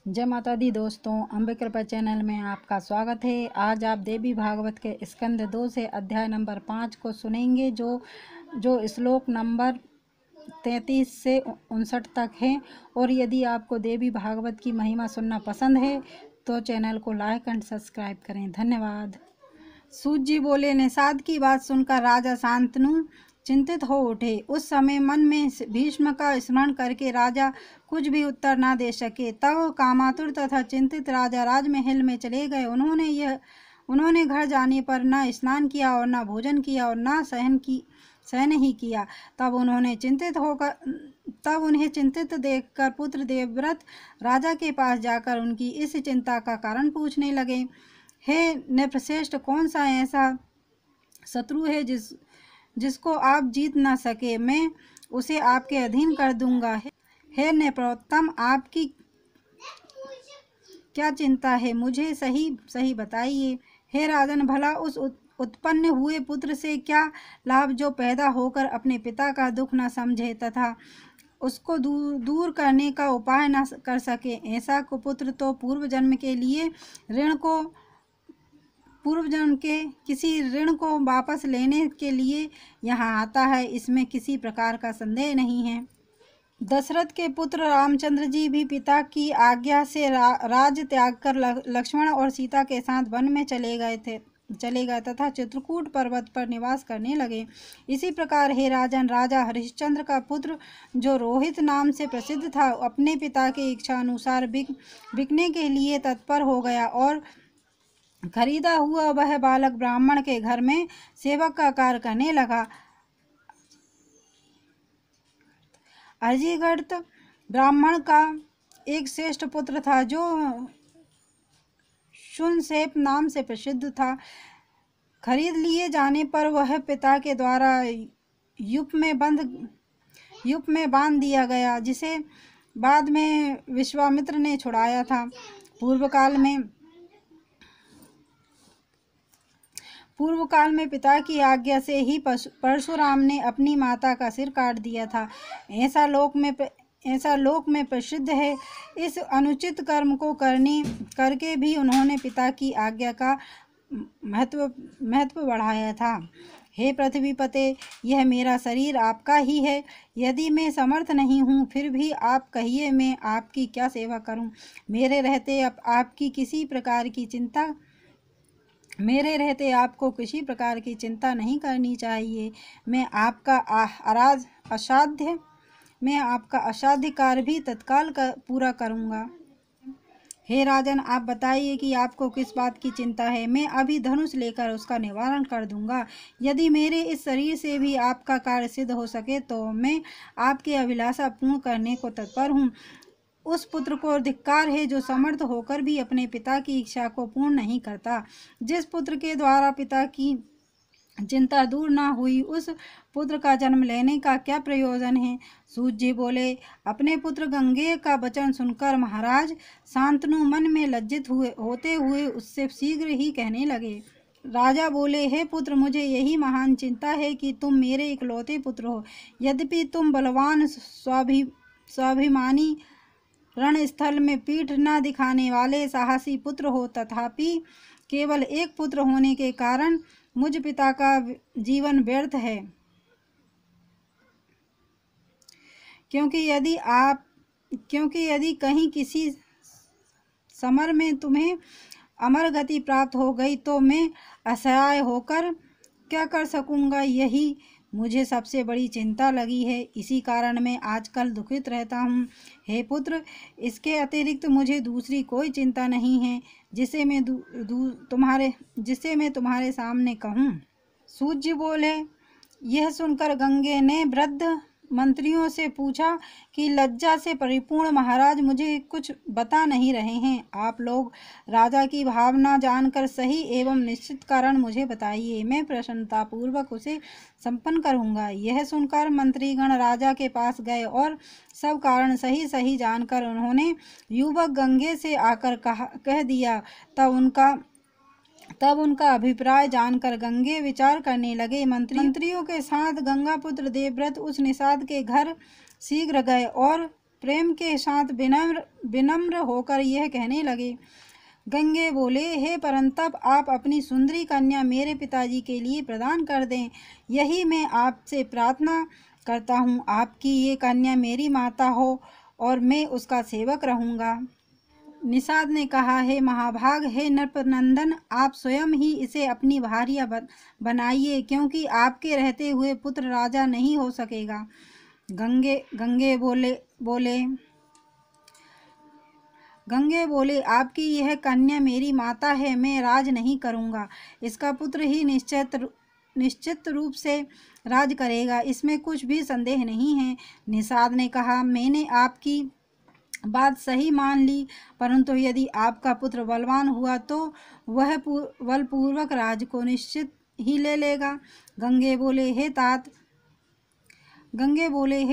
जय माता दी दोस्तों, अम्बे कृपा चैनल में आपका स्वागत है। आज आप देवी भागवत के स्कंद 2 से अध्याय नंबर 5 को सुनेंगे, जो श्लोक नंबर 33 से 59 तक है। और यदि आपको देवी भागवत की महिमा सुनना पसंद है तो चैनल को लाइक एंड सब्सक्राइब करें। धन्यवाद। सूत जी बोले, निषाद की बात सुनकर राजा शांतनु चिंतित हो उठे। उस समय मन में भीष्म का स्मरण करके राजा कुछ भी उत्तर न दे सके। तब कामातुर तथा चिंतित राजा राजमहल में चले गए। उन्होंने घर जाने पर न स्नान किया और न भोजन किया और न शयन ही किया। तब उन्हें चिंतित देखकर पुत्र देवव्रत राजा के पास जाकर उनकी इस चिंता का कारण पूछने लगे। हे नृपश्रेष्ठ, कौन सा ऐसा शत्रु है जिसको आप जीत न सके? मैं उसे आपके अधीन कर दूंगा। हे नृपोत्तम, आपकी क्या चिंता है? मुझे सही बताइए। हे राजन, भला उस उत्पन्न हुए पुत्र से क्या लाभ जो पैदा होकर अपने पिता का दुख न समझे तथा उसको दूर करने का उपाय न कर सके। ऐसा कुपुत्र तो पूर्व जन्म के किसी ऋण को वापस लेने के लिए यहाँ आता है, इसमें किसी प्रकार का संदेह नहीं है। दशरथ के पुत्र रामचंद्र जी भी पिता की आज्ञा से राज त्याग कर लक्ष्मण और सीता के साथ वन में चले गए तथा चित्रकूट पर्वत पर निवास करने लगे। इसी प्रकार हे राजन, राजा हरिश्चंद्र का पुत्र जो रोहित नाम से प्रसिद्ध था, अपने पिता की इच्छा अनुसार बिकने के लिए तत्पर हो गया और खरीदा हुआ वह बालक ब्राह्मण के घर में सेवक का कार्य करने लगा। अर्जिगर्त ब्राह्मण का एक श्रेष्ठ पुत्र था जो शुनशेप नाम से प्रसिद्ध था। खरीद लिए जाने पर वह पिता के द्वारा यूप में बांध दिया गया, जिसे बाद में विश्वामित्र ने छुड़ाया था। पूर्व काल में पिता की आज्ञा से ही परशुराम ने अपनी माता का सिर काट दिया था। ऐसा लोक में प्रसिद्ध है। इस अनुचित कर्म को करके भी उन्होंने पिता की आज्ञा का महत्व बढ़ाया था। हे पृथ्वीपते, यह मेरा शरीर आपका ही है। यदि मैं समर्थ नहीं हूँ, फिर भी आप कहिए, मैं आपकी क्या सेवा करूँ? मेरे रहते आपको किसी प्रकार की चिंता नहीं करनी चाहिए। मैं आपका असाध्य कार्य भी तत्काल पूरा करूँगा। हे राजन, आप बताइए कि आपको किस बात की चिंता है। मैं अभी धनुष लेकर उसका निवारण कर दूंगा। यदि मेरे इस शरीर से भी आपका कार्य सिद्ध हो सके तो मैं आपकी अभिलाषा पूर्ण करने को तत्पर हूँ। उस पुत्र को धिक्कार है जो समर्थ होकर भी अपने पिता की इच्छा को पूर्ण नहीं करता। जिस पुत्र के द्वारा पिता की चिंता दूर ना हुई, उस पुत्र का जन्म लेने का क्या प्रयोजन है? सूत जी बोले, अपने पुत्र गंगेय का वचन सुनकर महाराज शांतनु मन में लज्जित होते हुए उससे शीघ्र ही कहने लगे। राजा बोले, हे पुत्र, मुझे यही महान चिंता है कि तुम मेरे इकलौते पुत्र हो। यद्यपि तुम बलवान स्वाभिमानी रणस्थल में पीठ न दिखाने वाले साहसी पुत्र हो, तथापि केवल एक पुत्र होने के कारण मुझ पिता का जीवन व्यर्थ है। क्योंकि यदि कहीं किसी समर में तुम्हें अमर गति प्राप्त हो गई तो मैं असहाय होकर क्या कर सकूंगा? यही मुझे सबसे बड़ी चिंता लगी है। इसी कारण मैं आजकल दुखित रहता हूँ। हे पुत्र, इसके अतिरिक्त मुझे दूसरी कोई चिंता नहीं है जिसे मैं तुम्हारे सामने कहूँ। सूत जी बोले, यह सुनकर गंगे ने वृद्ध मंत्रियों से पूछा कि लज्जा से परिपूर्ण महाराज मुझे कुछ बता नहीं रहे हैं। आप लोग राजा की भावना जानकर सही एवं निश्चित कारण मुझे बताइए, मैं प्रसन्नता पूर्वक उसे संपन्न करूंगा। यह सुनकर मंत्रीगण राजा के पास गए और सब कारण सही जानकर उन्होंने युवक गंगे से आकर कह दिया। तब उनका अभिप्राय जानकर गंगे विचार करने लगे। मंत्रियों के साथ गंगापुत्र देवव्रत उस निषाद के घर शीघ्र गए और प्रेम के साथ विनम्र होकर यह कहने लगे। गंगे बोले, हे परंतप, आप अपनी सुंदरी कन्या मेरे पिताजी के लिए प्रदान कर दें, यही मैं आपसे प्रार्थना करता हूँ। आपकी ये कन्या मेरी माता हो और मैं उसका सेवक रहूँगा। निषाद ने कहा, हे महाभाग, हे नृपनंदन, आप स्वयं ही इसे अपनी भार्या बनाइए, क्योंकि आपके रहते हुए पुत्र राजा नहीं हो सकेगा। गंगे बोले, आपकी यह कन्या मेरी माता है, मैं राज नहीं करूँगा। इसका पुत्र ही निश्चित रूप से राज करेगा, इसमें कुछ भी संदेह नहीं है। निषाद ने कहा, मैंने आपकी बात सही मान ली, परंतु यदि आपका पुत्र बलवान हुआ तो वह बलपूर्वक राज को निश्चित ही ले लेगा। गंगे बोले, हे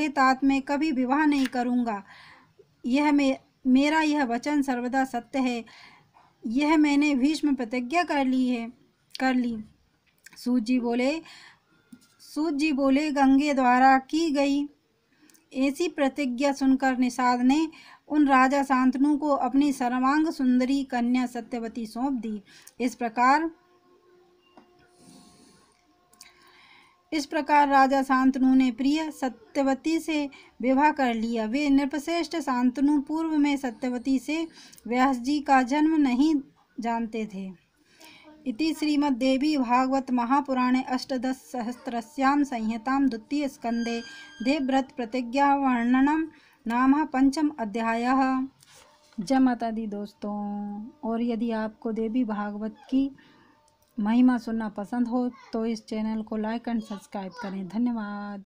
तात, मैं कभी विवाह नहीं करूँगा। मेरा यह वचन सर्वदा सत्य है, यह मैंने भीष्म प्रतिज्ञा कर ली। सूत जी बोले, गंगे द्वारा की गई ऐसी प्रतिज्ञा सुनकर निषाद ने उन राजा शांतनु को अपनी सर्वांग सुंदरी कन्या सत्यवती सौंप दी। इस प्रकार राजा शांतनु ने प्रिय सत्यवती से विवाह कर लिया। वे नृपश्रेष्ठ शांतनु पूर्व में सत्यवती से व्यास जी का जन्म नहीं जानते थे। इति श्रीमद्देवी भागवत महापुराणे अष्टादशसहस्रस्यां संहितां द्वितीय स्कंदे देवव्रत प्रतिज्ञा वर्णनम नाम पंचम अध्यायः। जय माता दी दोस्तों। और यदि आपको देवी भागवत की महिमा सुनना पसंद हो तो इस चैनल को लाइक एंड सब्सक्राइब करें। धन्यवाद।